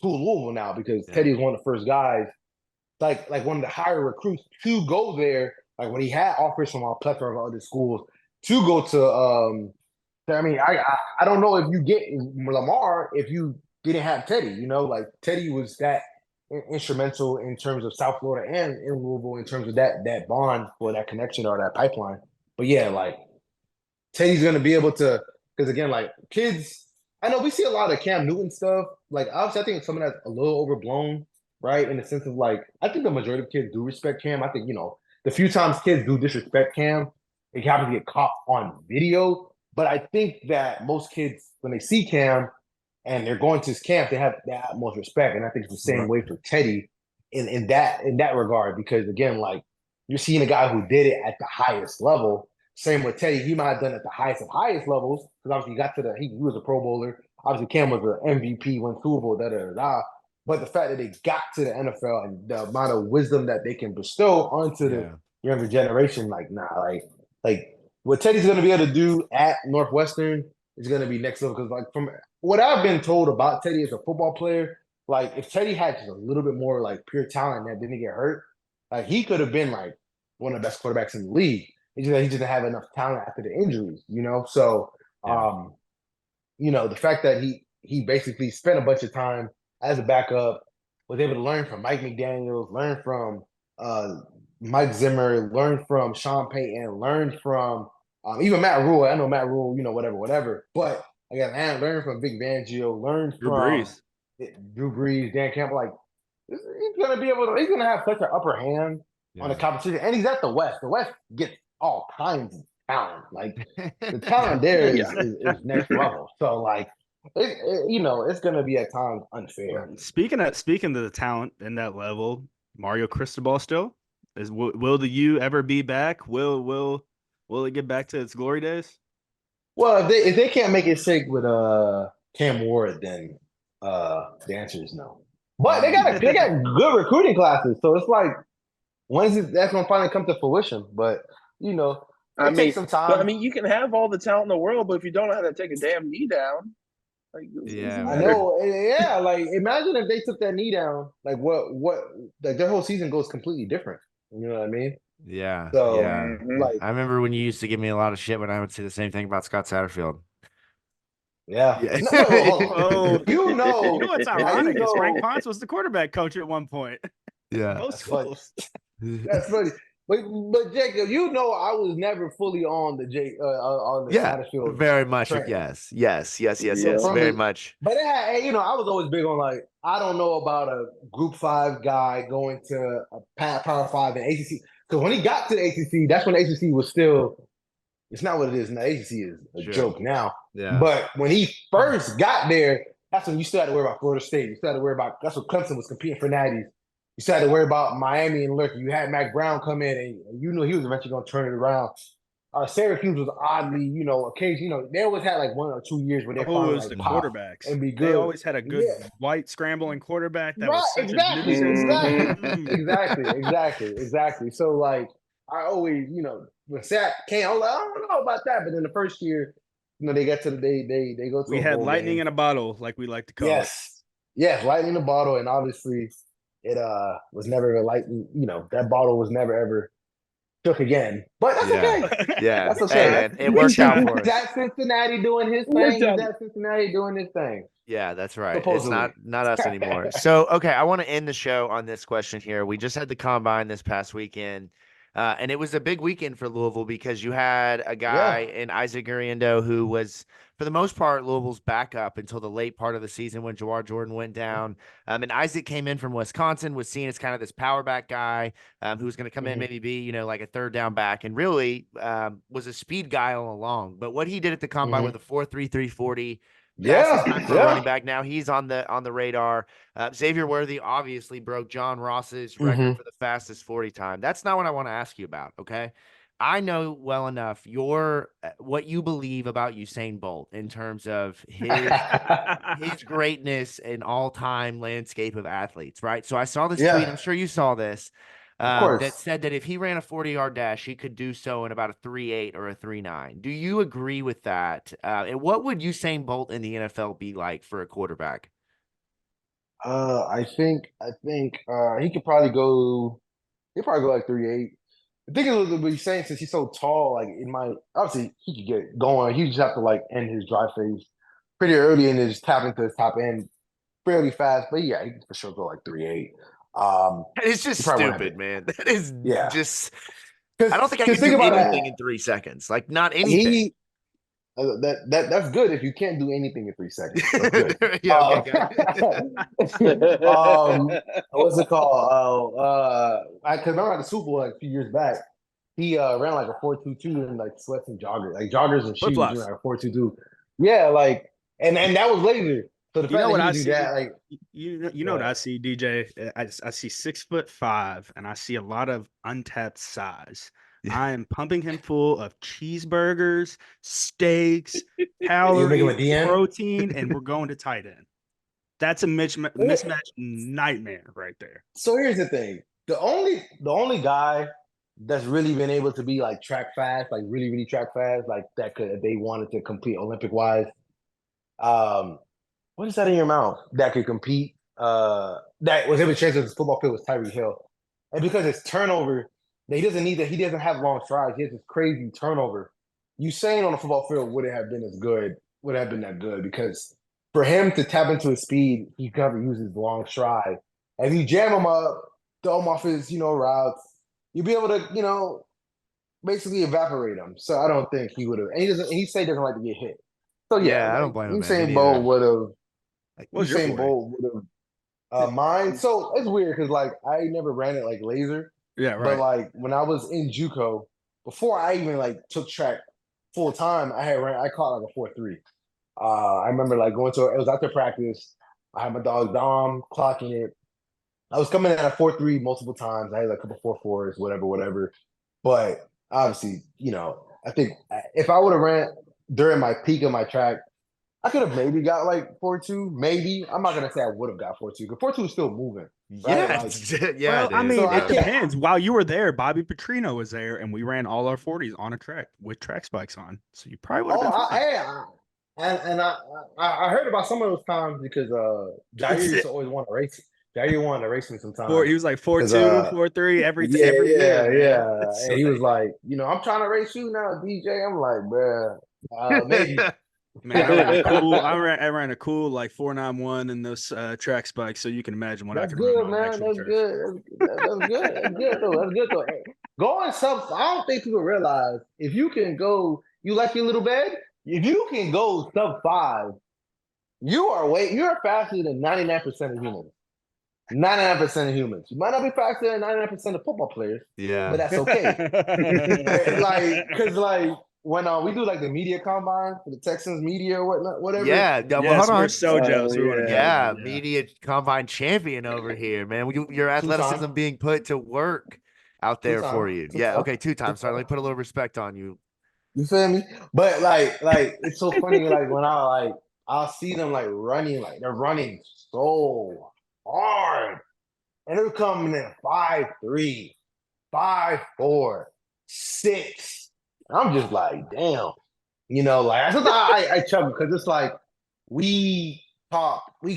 to Louisville now, because Teddy is one of the first guys, like one of the higher recruits to go there. Like, when he had offers from a plethora of other schools to go to I mean, I don't know if you get Lamar if you didn't have Teddy, like Teddy was that instrumental in terms of South Florida and in Louisville in terms of that bond or that connection or that pipeline. But yeah, like Teddy's gonna be able to, because again, like kids, I know we see a lot of Cam Newton stuff. Like, obviously, I think some of that's a little overblown, right? In the sense of like, I think the majority of kids do respect Cam. I think, the few times kids do disrespect Cam, it happens to get caught on video. But I think that most kids, when they see Cam, and they're going to his camp, they have the utmost respect. And I think it's the same way for Teddy in that regard. Because again, like, you're seeing a guy who did it at the highest level. Same with Teddy, he might have done it at the highest of highest levels, because obviously he was a Pro Bowler. Obviously, Cam was an MVP, won Super Bowl, But the fact that they got to the NFL and the amount of wisdom that they can bestow onto the younger generation, like what Teddy's going to be able to do at Northwestern is going to be next level. Because like, from what I've been told about Teddy as a football player, like if Teddy had just a little bit more like pure talent that didn't get hurt, like he could have been like one of the best quarterbacks in the league. He just didn't have enough talent after the injuries, So, the fact that he basically spent a bunch of time as a backup, was able to learn from Mike McDaniels, learn from Mike Zimmer, learn from Sean Payton, learn from Even Matt Rule, I know Matt Rule, whatever. But again, man, learn from Vic Fangio, learn Drew from Brees. Drew Brees, Dan Campbell. Like he's he's gonna have such an upper hand on the competition, and he's at the West. The West gets all kinds of talent. Like the talent there is next level. So like, it's gonna be at times unfair. Speaking of the talent in that level, Mario Cristobal still will the U ever be back? Will it get back to its glory days? Well, if they can't make it shake with Cam Ward, then the answer is no. But they got good recruiting classes, so it's like that's gonna finally come to fruition. But it takes some time. But, you can have all the talent in the world, but if you don't know how to take a damn knee down, I know. Yeah, like imagine if they took that knee down, like what like their whole season goes completely different. You know what I mean? Yeah. So like I remember when you used to give me a lot of shit when I would say the same thing about Scott Satterfield. Yeah. No, you know what's ironic is Frank Ponce was the quarterback coach at one point. Yeah. Most schools. That's funny. But Jacob, I was never fully on the Satterfield. Very much. train. Yes. Very much. But it had, I was always big on like I don't know about a Group 5 guy going to a Power 5 and ACC. Because when he got to the ACC, that's when the ACC was still. It's not what it is now. ACC is a joke now. Yeah. But when he first got there, that's when you still had to worry about Florida State. You still had to worry about. That's what Clemson was competing for natties. You still had to worry about Miami and Lurker. You had Mac Brown come in, and you knew he was eventually going to turn it around. Syracuse was oddly, occasionally, they always had like 1 or 2 years where they finally was the quarterbacks and be good. They always had a good white scrambling quarterback that was such exactly. So like I always, when Sack came, I was like, I don't know about that. But then the first year, they got to they go to. We had lightning in a bottle, like we like to call it. Yes, lightning in a bottle, and obviously it was never lightning. That bottle was never ever shook again. But that's okay. Yeah, that's okay. Man, it worked out for us. That Cincinnati doing his thing. That Cincinnati doing his thing. Yeah, that's right. Supposedly. It's not us anymore. So, okay, I want to end the show on this question here. We just had the combine this past weekend. And it was a big weekend for Louisville because you had a guy in Isaac Guriendo who was, for the most part, Louisville's backup until the late part of the season when Jawar Jordan went down. And Isaac came in from Wisconsin, was seen as kind of this power back guy who was going to come in, maybe be, like a third down back, and really was a speed guy all along. But what he did at the combine with a 4.3 340. Running back. Now he's on the radar. Xavier Worthy obviously broke John Ross's record for the fastest 40 time. That's not what I want to ask you about. Okay. I know well enough what you believe about Usain Bolt in terms of his greatness in all-time landscape of athletes, right? So I saw this tweet. I'm sure you saw this. That said that if he ran a 40-yard dash, he could do so in about a 3.8 or a 3.9. Do you agree with that? And what would Usain Bolt in the NFL be like for a quarterback? I think he could probably go. He'd probably go like 3.8. The thing is what he's saying, since he's so tall, like obviously he could get going. He just have to like end his drive phase pretty early and then just tap into his top end fairly fast. But yeah, he can for sure go like 3.8. It's just stupid, man. That is just. I don't think I can do anything in 3 seconds. Like not anything. That's good if you can't do anything in 3 seconds. What's it called? I can remember at the Super Bowl like a few years back, he ran like a 4.22 in like sweats and joggers, like joggers and shoes, like a 4.22. Yeah, like and that was later. So the fact that you do that, like you know what I see, DJ? I see 6'5", and I see a lot of untapped size. I am pumping him full of cheeseburgers, steaks, calories, protein, and we're going to tight end. That's a mismatch nightmare right there. So here's the thing: the only guy that's really been able to be like track fast, like really really track fast, like that could if they wanted to compete Olympic wise. What is that in your mouth? That could compete. That was able to transfer to the football field was Tyreek Hill, and because it's turnover. He doesn't need that. He doesn't have long strides. He has this crazy turnover. Usain on the football field wouldn't have been as good. Would have been that good because for him to tap into his speed, he got to use his long stride. And if you jam him up, throw him off his routes, you'll be able to basically evaporate him. So I don't think he would have. And he said he doesn't like to get hit. So yeah, I don't blame him. Usain Bolt would have. What's your Usain Bolt would have. Mine. So it's weird because like I never ran it like laser. Yeah, right. But like when I was in JUCO, before I even like took track full time, I caught like a 4.3. I remember like it was after practice. I had my dog Dom clocking it. I was coming in at a 4.3 multiple times. I had like a couple 4.4s, whatever. But obviously, I think if I would have ran during my peak of my track, I could have maybe got like 4.2. Maybe. I'm not gonna say I would have got 4.2 because 4.2 is still moving. Right? Yeah, Like, yeah. Well, I mean, it depends. While you were there, Bobby Petrino was there, and we ran all our 40s on a track with track spikes on. So you probably would have been fine. I heard about some of those times because Jaire used to always want to race. Jaire wanted to race me sometimes. He was like 4.2, 4.3 every year. Yeah. And he was like, I'm trying to race you now, DJ. I'm like, bruh, maybe. Man, I ran a cool like 4.91 in those track spikes, so you can imagine what I could run on actual turf. That's good though. Hey, going I don't think people realize if you can go, you like your little bed. If you can go sub 5, you're faster than 99% of humans. 99% of humans. You might not be faster than 99% of football players. Yeah, but that's okay. Because when we do like the media combine for the Texans media or whatever. Yeah, well, hold on. We're so jealous. Media combine champion over here, man. Your athleticism being put to work out there for you. Yeah, okay, 2 times. Sorry, let me put a little respect on you. You feel me? But like it's so funny. Like when I'll see them like running, like they're running so hard, and they're coming in 5.3, 5.4, 6. I'm just like, damn, like sometimes I chuckle because it's like we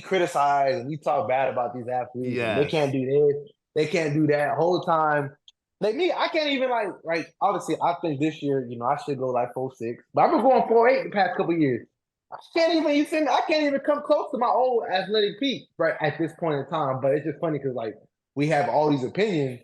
criticize and we talk bad about these athletes. Yeah, they can't do this, they can't do that. Whole time, like me, I can't even like obviously I think this year, I should go like 4.6, but I've been going 4.8 the past couple of years. I can't even come close to my old athletic peak right at this point in time. But it's just funny because like we have all these opinions,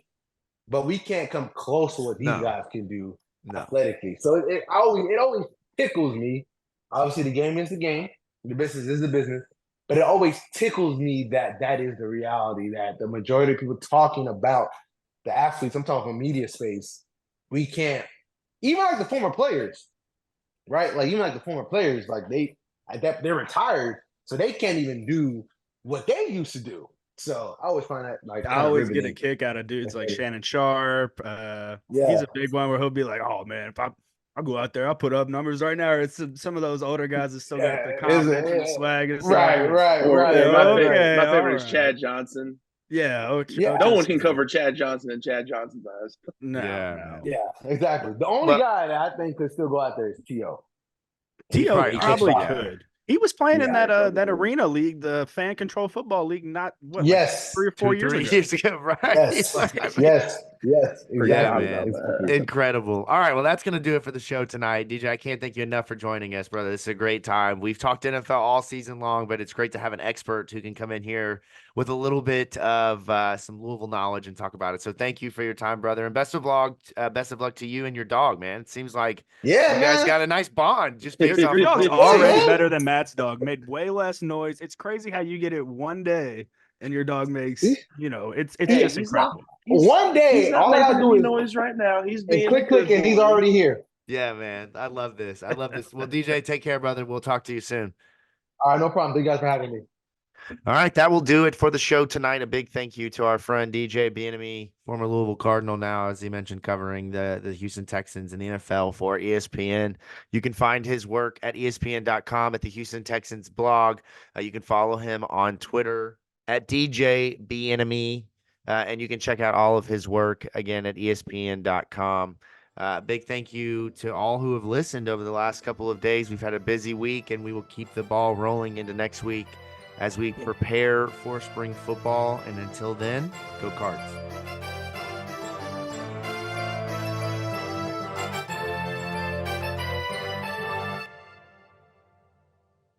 but we can't come close to what these guys can do. Athletically. So it always tickles me. Obviously, the game is the game. The business is the business. But it always tickles me that is the reality, that the majority of people talking about the athletes, I'm talking from media space, we can't, even like the former players, right? Like even like the former players, like they're retired, so they can't even do what they used to do. So I always find that like I always get a kick out of dudes like Shannon Sharp. He's a big one where he'll be like, "Oh man, if I'll go out there, I'll put up numbers right now." It's some of those older guys that still got the confidence and the swag. And right. My favorite is Chad Johnson. Yeah, no one can cover Chad Johnson and Chad Johnson's eyes. No. Yeah, exactly. The only guy that I think could still go out there is T.O. T.O. probably could. He was playing in that arena league, the fan control football league, not what? Yes, like 3 or 4 years ago, right? Yes, exactly. Yeah, man. Incredible. All right, well, that's gonna do it for the show tonight, DJ. I can't thank you enough for joining us, brother. This is a great time. We've talked NFL all season long, but it's great to have an expert who can come in here with a little bit of some Louisville knowledge and talk about it. So thank you for your time, brother, and best of luck to you and your dog, man. It seems like you guys got a nice bond. Just based off your dog's already better than Matt's dog. Made way less noise. It's crazy how you get it one day and your dog makes, it's just incredible. One day, all I gotta do is noise right now. He's being click, and he's already here. Yeah, man. I love this. Well, DJ, take care, brother. We'll talk to you soon. All right, no problem. Thank you guys for having me. All right, that will do it for the show tonight. A big thank you to our friend DJ Bien-Aime, former Louisville Cardinal now, as he mentioned, covering the Houston Texans and the NFL for ESPN. You can find his work at ESPN.com, at the Houston Texans blog. You can follow him on Twitter at DJ Bien-Aime, and you can check out all of his work, again, at ESPN.com. Big thank you to all who have listened over the last couple of days. We've had a busy week, and we will keep the ball rolling into next week as we prepare for spring football. And until then, go Cards.